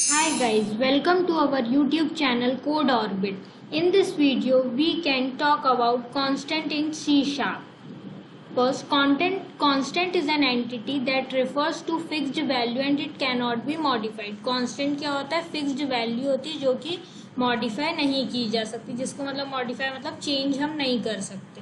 Hi guys, welcome to our YouTube channel Code Orbit. In this video, we can talk about constant in C Sharp. First, constant is an entity that refers to fixed value and it cannot be modified. Constant क्या होता है? Fixed value होती है जो कि modify नहीं की जा सकती, जिसको मतलब modify मतलब change हम नहीं कर सकते.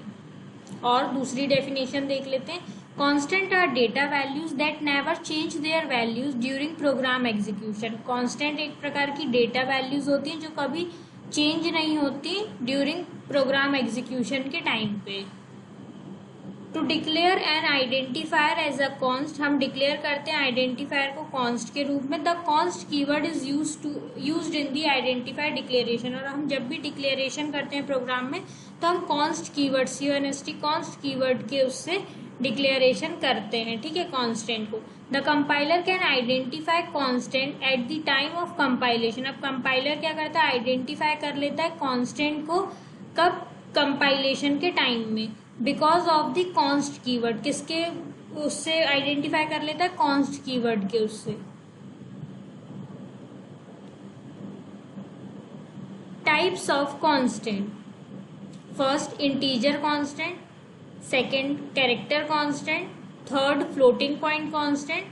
और दूसरी डेफिनेशन देख लेते हैं. Constant are data values that never change their values during program execution. Constant एक प्रकार की data values होती हैं जो कभी change नहीं होती during program execution के time पे. To declare an identifier as a const, हम declare करते हैं identifier को const के रूप में. The const keyword is used in the identifier declaration. और हम जब भी declaration करते हैं program में तो हम const keyword const keyword के उससे डिक्लेरेशन करते हैं. ठीक है, कांस्टेंट को. The compiler can identify constant at the time of compilation. अब कंपाइलर क्या करता है? आइडेंटिफाई कर लेता है कांस्टेंट को. कब? कंपाइलेशन के टाइम में. Because of the const keyword. किसके उससे आइडेंटिफाई कर लेता है? कॉन्स्ट कीवर्ड के उससे. Types of constant. First, integer constant. Second, character constant. Third, floating point constant.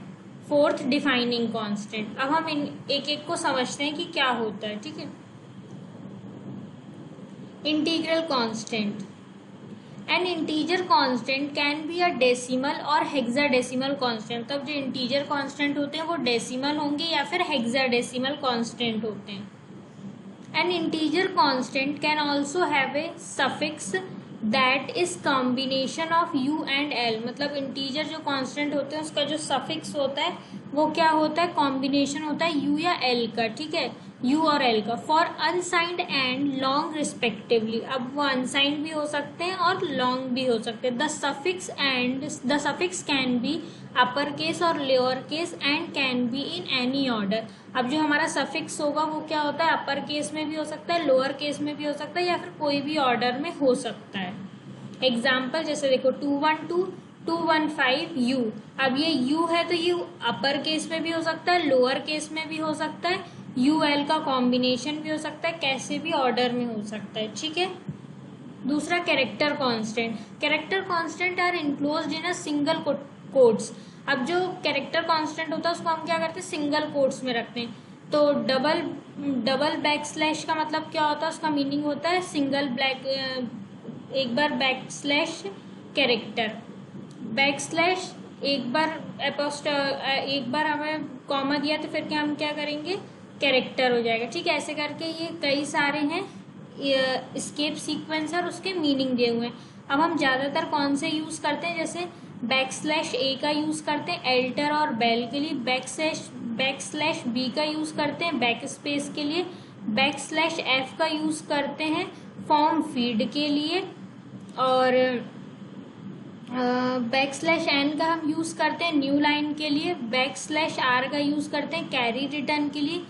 Fourth, defining constant. अब हम इन एक एक को समझते हैं कि क्या होता है. ठीक है, integral constant. N integer constant can be a decimal और हेक्साडेसिमल कांस्टेंट. तब जो इंटीजर कांस्टेंट होते हैं वो डेसिमल होंगे या फिर हेक्साडेसिमल कांस्टेंट होते हैं. N integer constant can also have a suffix that is combination of you and L. मतलब इंटीजर जो कांस्टेंट होते हैं उसका जो सफिक्स होता है वो क्या होता है? कॉम्बिनेशन होता है यू या एल का. ठीक है, यू और एल का. For unsigned and long respectively. अब वो अनसाइंड भी हो सकते हैं और लॉन्ग भी हो सकते हैं. The suffix can be upper case और lower case and can be in any order. अब जो हमारा सफिक्स होगा वो क्या होता है? अपर केस में भी हो सकता है, लोअर केस में भी हो सकता है या फिर कोई भी ऑर्डर में हो सकता है. एग्जाम्पल जैसे देखो 212 215 यू. अब ये यू है तो ये अपर केस में भी हो सकता है, लोअर केस में भी हो सकता है, यू एल का कॉम्बिनेशन भी हो सकता है, कैसे भी ऑर्डर में हो सकता है. ठीक है. दूसरा, character constant. Character constant are enclosed in a single quotes. अब जो कैरेक्टर कांस्टेंट होता है उसको हम क्या करते हैं? सिंगल कोट्स में रखते हैं. तो डबल बैक स्लैश का मतलब क्या होता है? उसका मीनिंग होता है सिंगल एक बार backslash character, backslash एक बार हमें कॉमा दिया तो फिर हम क्या करेंगे? कैरेक्टर हो जाएगा. ठीक है, ऐसे करके ये कई सारे हैं एस्केप सीक्वेंस और उसके मीनिंग दिए हुए हैं. अब हम ज्यादातर कौन से यूज करते हैं? जैसे बैक स्लैश ए का यूज करते हैं एल्टर और बेल के लिए. बैक स्लैश बी का यूज करते हैं बैक स्पेस के लिए. बैक स्लैश एफ का यूज करते हैं फॉर्म फीड के लिए. और बैक स्लैश एन का हम यूज करते हैं न्यू लाइन के लिए. बैक स्लैश आर का यूज करते हैं कैरी रिटर्न के लिए.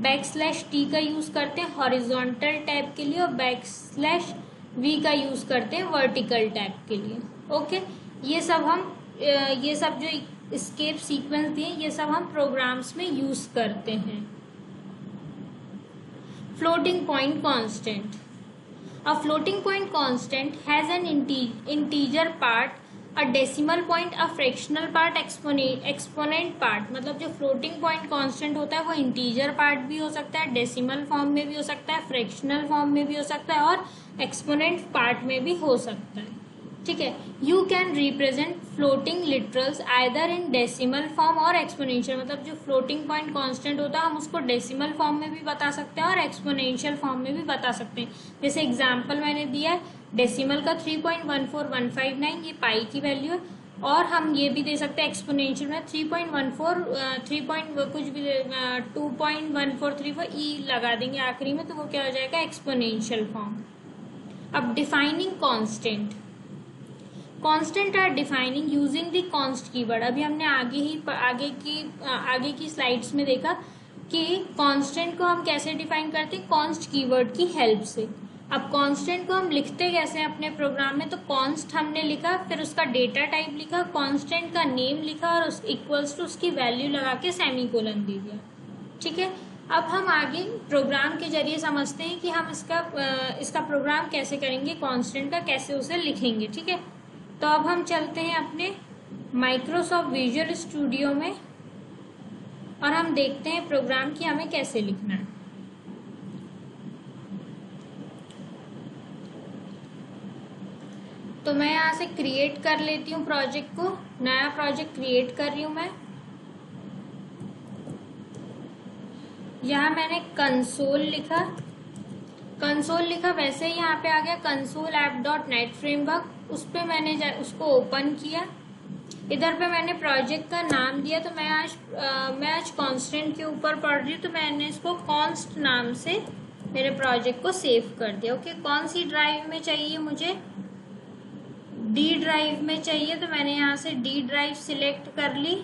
बैक स्लैश टी का यूज करते हैं हॉरिजॉन्टल टैब के लिए. और बैक स्लैश वी का यूज करते हैं वर्टिकल टैब के लिए. ओके, ये सब जो एस्केप सीक्वेंस दिए ये सब हम प्रोग्राम्स में यूज करते हैं. Floating point constant. A floating point constant has an integer part, a decimal point, a fractional part, exponent part. मतलब जो floating point constant होता है वो integer part भी हो सकता है, decimal form में भी हो सकता है, fractional form में भी हो सकता है और exponent part में भी हो सकता है. ठीक है, you can represent floating literals either in decimal form और एक्सपोनेंशियल. मतलब जो फ्लोटिंग पॉइंट कांस्टेंट होता है हम उसको डेसिमल फॉर्म में भी बता सकते हैं और एक्सपोनेंशियल फॉर्म में भी बता सकते हैं. जैसे एग्जांपल मैंने दिया है डेसिमल का 3.14159, ये पाई की वैल्यू है. और हम ये भी दे सकते हैं एक्सपोनेंशियल में 2.143 ई लगा देंगे आखिरी में तो वो क्या हो जाएगा? Exponential form. अब defining constant. Constant are defining using the const keyword. अभी हमने आगे की स्लाइड्स में देखा कि कांस्टेंट को हम कैसे डिफाइन करते हैं? कांस्ट कीवर्ड की हेल्प से. अब कांस्टेंट को हम लिखते कैसे हैं अपने प्रोग्राम में? तो कांस्ट हमने लिखा, फिर उसका डेटा टाइप लिखा, कांस्टेंट का नेम लिखा और इक्वल्स टू उसकी वैल्यू लगा के सेमीकोलन दे दिया. ठीक है, अब हम आगे प्रोग्राम के जरिए समझते हैं कि हम इसका प्रोग्राम कैसे करेंगे, कांस्टेंट का कैसे उसे लिखेंगे। ठीक है, तो अब हम चलते हैं अपने माइक्रोसॉफ्ट विजुअल स्टूडियो में और हम देखते हैं प्रोग्राम की हमें कैसे लिखना है। तो मैं यहाँ से क्रिएट कर लेती हूँ प्रोजेक्ट को, नया प्रोजेक्ट क्रिएट कर रही हूँ मैं। यहाँ मैंने कंसोल लिखा, वैसे ही यहाँ पे आ गया console app dot net framework, उस पर मैंने उसको ओपन किया। इधर पे मैंने प्रोजेक्ट का नाम दिया, तो मैं आज कांस्टेंट के ऊपर पढ़ रही हूँ, तो मैंने इसको कॉन्स्ट नाम से मेरे प्रोजेक्ट को सेव कर दिया। ओके, कौन सी ड्राइव में चाहिए मुझे, डी ड्राइव में चाहिए, तो मैंने यहाँ से डी ड्राइव सिलेक्ट कर ली।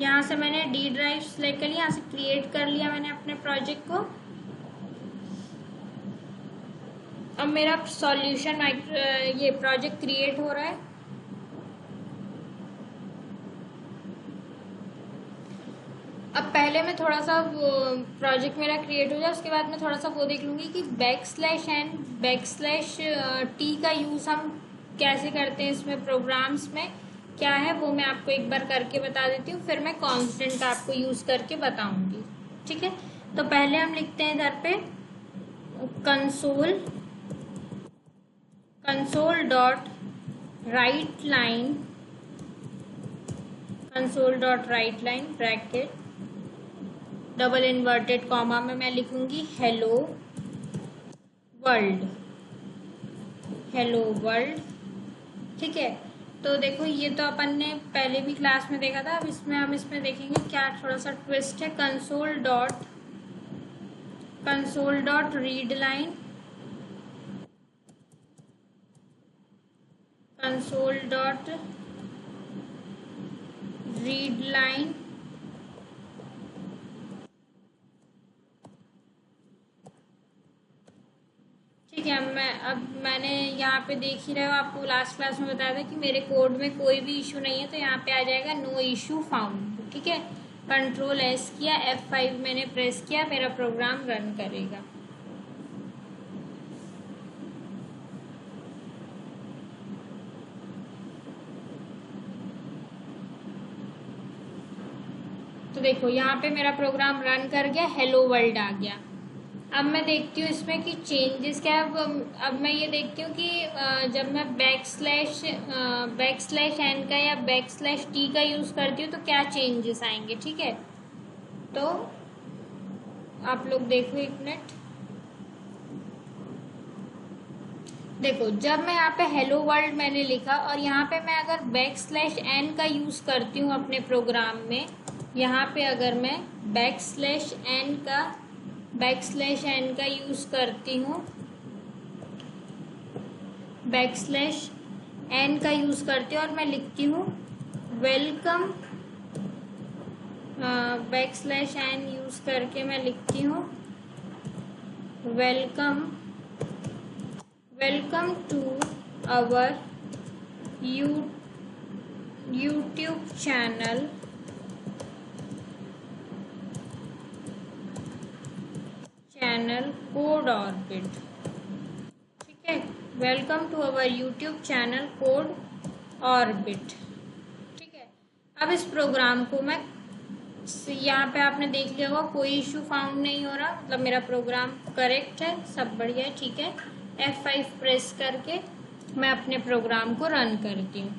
यहाँ से मैंने डी ड्राइव सिलेक्ट कर लिया, यहाँ से क्रिएट कर लिया मैंने अपने प्रोजेक्ट को। अब मेरा सॉल्यूशन ये प्रोजेक्ट क्रिएट हो रहा है। अब पहले मैं थोड़ा सा प्रोजेक्ट मेरा क्रिएट हो जाए, उसके बाद मैं थोड़ा सा वो देख लूँगी कि /n/t का यूज़ हम कैसे करते हैं इसमें, प्रोग्राम्स में क्या है वो मैं आपको एक बार करके बता देती हूँ, फिर मैं कांस्टेंट का आपको यूज़ करके बताऊँगी। ठीक है, तो पहले हम लिखते हैं इधर पे console dot right line bracket double inverted comma में मैं लिखूंगी हेलो वर्ल्ड। ठीक है, तो देखो ये तो अपन ने पहले भी क्लास में देखा था, अब हम इसमें देखेंगे क्या थोड़ा सा ट्विस्ट है। कंसोल डॉट रीड लाइन, ठीक है। मैंने यहाँ पे देख ही रहे हो, आपको लास्ट क्लास में बताया था कि मेरे कोड में कोई भी इशू नहीं है, तो यहाँ पे आ जाएगा नो इशू फाउंड। ठीक है, Ctrl+S किया, F5 मैंने प्रेस किया, मेरा प्रोग्राम रन करेगा। तो देखो यहाँ पे मेरा प्रोग्राम रन कर गया, हेलो वर्ल्ड आ गया। अब मैं देखती हूँ इसमें कि चेंजेस क्या है। अब मैं ये देखती हूँ कि जब मैं /n का या /t का यूज़ करती हूँ तो क्या चेंजेस आएंगे। ठीक है, तो आप लोग देखो एक मिनट। देखो जब मैं यहाँ पे हेलो वर्ल्ड मैंने लिखा और यहाँ पे मैं अगर /n का यूज़ करती हूँ अपने प्रोग्राम में, यहाँ पे अगर मैं /n का यूज़ करती हूँ, /n का यूज़ करती हूँ और मैं लिखती हूँ वेलकम, /n यूज़ करके मैं लिखती हूँ welcome to our YouTube channel Code Orbit. ठीक है, welcome to our YouTube channel Code Orbit. ठीक है, अब इस प्रोग्राम को मैं यहाँ पे आपने देख लिया होगा कोई इशू फाउंड नहीं हो रहा, मतलब मेरा प्रोग्राम करेक्ट है, सब बढ़िया है। ठीक है, F5 प्रेस करके मैं अपने प्रोग्राम को रन करती हूँ।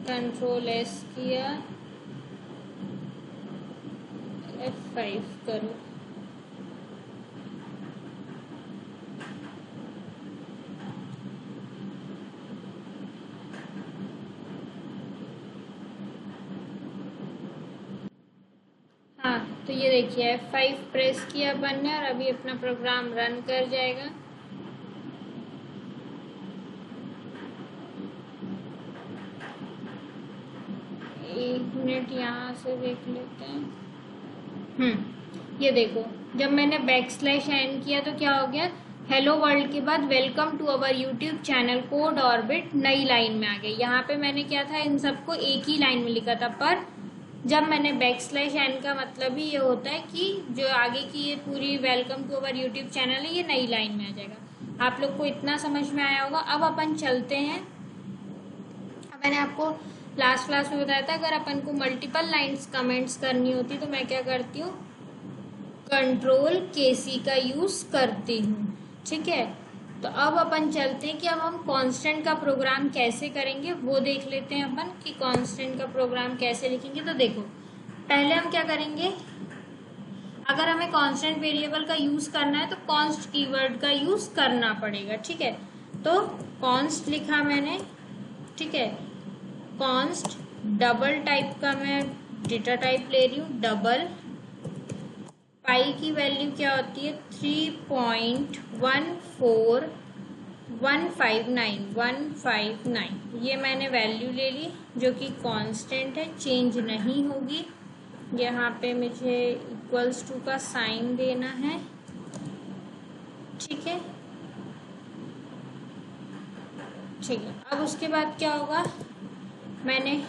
Ctrl+S किया, F5 करो। हाँ, तो ये देखिए F5 प्रेस किया अपन ने और अभी अपना प्रोग्राम रन कर जाएगा। एक मिनट यहाँ से देख लेते हैं। ये देखो, जब मैंने \n किया तो क्या हो गया, हेलो वर्ल्ड के बाद welcome to our YouTube channel Code Orbit नई लाइन में आ गई। यहाँ पे मैंने क्या था, इन सबको एक ही लाइन में लिखा था, पर जब मैंने \n का मतलब ही ये होता है कि जो आगे की ये पूरी welcome to our YouTube channel है ये नई लाइन में आ जाएगा। आप लोग को इतना समझ में आया होगा। अब अपन चलते हैं, मैंने आपको लास्ट क्लास में बताया था अगर अपन को मल्टीपल लाइंस कमेंट्स करनी होती तो मैं क्या करती हूँ, Ctrl+KC का यूज करती हूँ। ठीक है, तो अब अपन चलते हैं कि अब हम कांस्टेंट का प्रोग्राम कैसे करेंगे वो देख लेते हैं अपन कि कांस्टेंट का प्रोग्राम कैसे लिखेंगे। तो देखो, पहले हम क्या करेंगे, अगर हमें कांस्टेंट वेरिएबल का यूज करना है तो कॉन्स्ट कीवर्ड का यूज करना पड़ेगा। ठीक है, तो कॉन्स्ट लिखा मैंने, ठीक है, कॉन्स्ट डबल टाइप का मैं डेटा टाइप ले रही हूँ, डबल। पाई की वैल्यू क्या होती है, 3.14159 ये मैंने वैल्यू ले ली जो कि कांस्टेंट है, चेंज नहीं होगी। यहाँ पे मुझे इक्वल्स टू का साइन देना है। ठीक है, ठीक है। अब उसके बाद क्या होगा, मैंने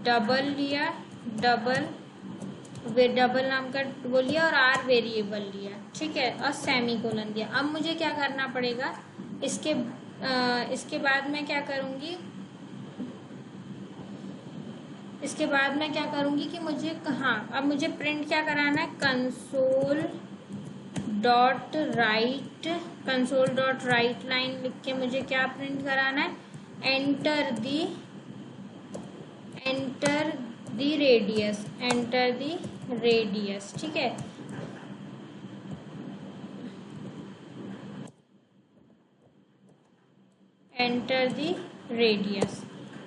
डबल लिया, डबल नाम का वो लिया और आर वेरिएबल लिया। ठीक है, और सेमीकोलन दिया। अब मुझे क्या करना पड़ेगा, इसके बाद मैं क्या करूंगी, इसके बाद मैं क्या करूंगी कि मुझे कहाँ, अब मुझे प्रिंट क्या कराना है, console.write लाइन लिख के मुझे क्या प्रिंट कराना है, एंटर दी रेडियस। ठीक है, एंटर दी रेडियस।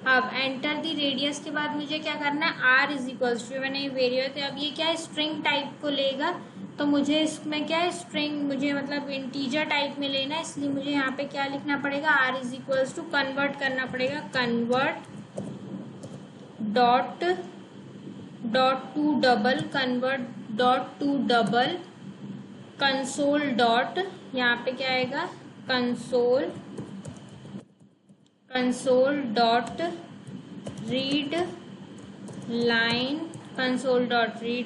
अब एंटर दी रेडियस के बाद मुझे क्या करना है, आर इज इक्वल्स टू, मैंने वेरिएबल थे, अब ये क्या है, स्ट्रिंग टाइप को लेगा, तो मुझे इसमें क्या है, स्ट्रिंग मुझे मतलब इंटीजर टाइप में लेना है, इसलिए मुझे यहाँ पे क्या लिखना पड़ेगा, R is equals to convert करना पड़ेगा, convert dot to double console dot, यहाँ पे क्या आएगा, कंसोल डॉट रीड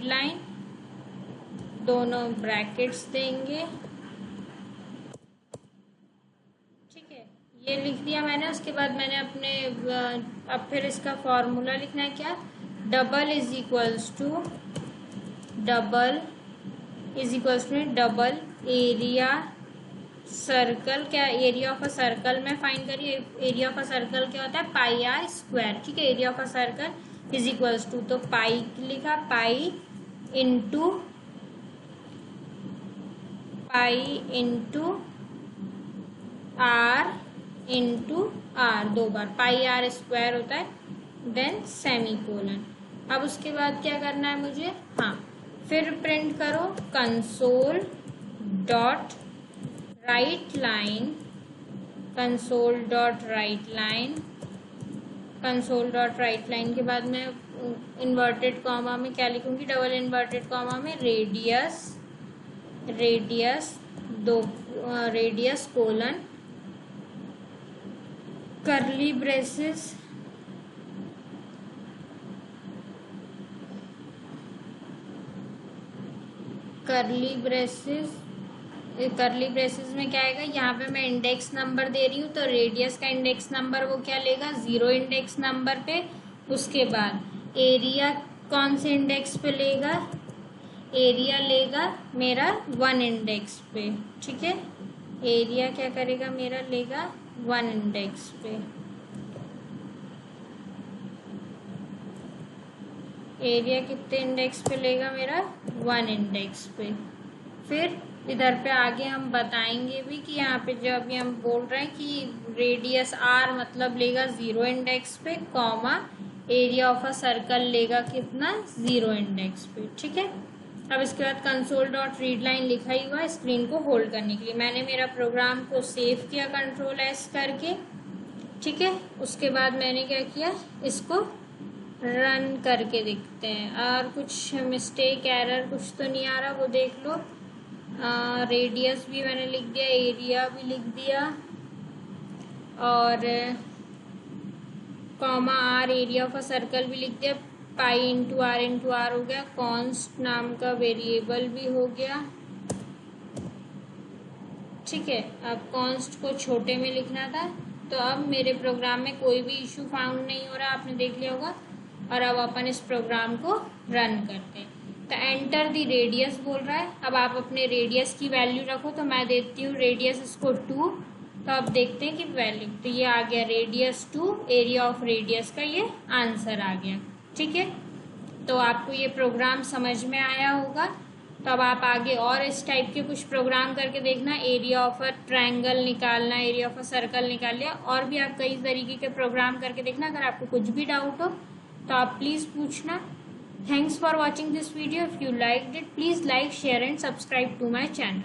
लाइन, दोनों ब्रैकेट्स देंगे। ठीक है, ये लिख दिया मैंने। उसके बाद मैंने अब फिर इसका फॉर्मूला लिखना है, क्या, double is equals to double area circle, क्या एरिया ऑफ अ सर्कल में फाइंड करिए, एरिया ऑफ अ सर्कल क्या होता है, πr²। ठीक है, area of a circle is equals to, तो पाई लिखा, पाई इंटू r दो बार, πr² होता है, देन सेमीकोलन। अब उसके बाद क्या करना है मुझे, हाँ, फिर प्रिंट करो कंसोल डॉट राइट लाइन, के बाद मैं इन्वर्टेड कॉमा में क्या लिखूंगी, डबल इन्वर्टेड कॉमा में रेडियस कोलन करली ब्रेसेस में क्या आएगा, यहाँ पे मैं इंडेक्स नंबर दे रही हूँ, तो रेडियस का इंडेक्स नंबर वो क्या लेगा, 0 इंडेक्स नंबर पे। उसके बाद एरिया कौन से इंडेक्स पे लेगा, एरिया लेगा मेरा 1 इंडेक्स पे। ठीक है, एरिया क्या करेगा, मेरा लेगा 1 इंडेक्स पे। एरिया कितने इंडेक्स पे लेगा, मेरा 1 इंडेक्स पे। फिर इधर पे आगे हम बताएंगे भी कि यहाँ पे जो अभी हम बोल रहे हैं कि रेडियस r मतलब लेगा 0 इंडेक्स पे, comma area of a circle लेगा कितना, 0 इंडेक्स पे। ठीक है, अब इसके बाद कंसोल डॉट रीड लाइन लिखा ही हुआ है स्क्रीन को होल्ड करने के लिए। मैंने मेरा प्रोग्राम को सेव किया Ctrl+S करके। ठीक है, उसके बाद मैंने क्या किया, इसको रन करके देखते हैं। और कुछ मिस्टेक एरर कुछ तो नहीं आ रहा, वो देख लो। रेडियस भी मैंने लिख दिया, एरिया भी लिख दिया, और comma R area of a circle भी लिख दिया, पाई इंटू आर हो गया, कॉन्स्ट नाम का वेरिएबल भी हो गया। ठीक है, अब कॉन्स्ट को छोटे में लिखना था। तो अब मेरे प्रोग्राम में कोई भी इशू फाउंड नहीं हो रहा, आपने देख लिया होगा। और अब अपन इस प्रोग्राम को रन करते हैं। तो एंटर दी रेडियस बोल रहा है। अब आप अपने रेडियस की वैल्यू रखो, तो मैं देती हूँ रेडियस इसको 2। तो अब देखते हैं कि वैल्यू, तो ये आ गया रेडियस 2, एरिया ऑफ रेडियस का ये आंसर आ गया। ठीक है, तो आपको ये प्रोग्राम समझ में आया होगा। तो अब आप आगे और इस टाइप के कुछ प्रोग्राम करके देखना। एरिया ऑफ अ ट्रायंगल निकालना, एरिया ऑफ अ सर्कल निकाल लिया, और भी आप कई तरीके के प्रोग्राम करके देखना। अगर आपको कुछ भी डाउट हो तो आप प्लीज़ पूछना। Thanks for watching this video. If you liked it, please like, share and subscribe to my channel.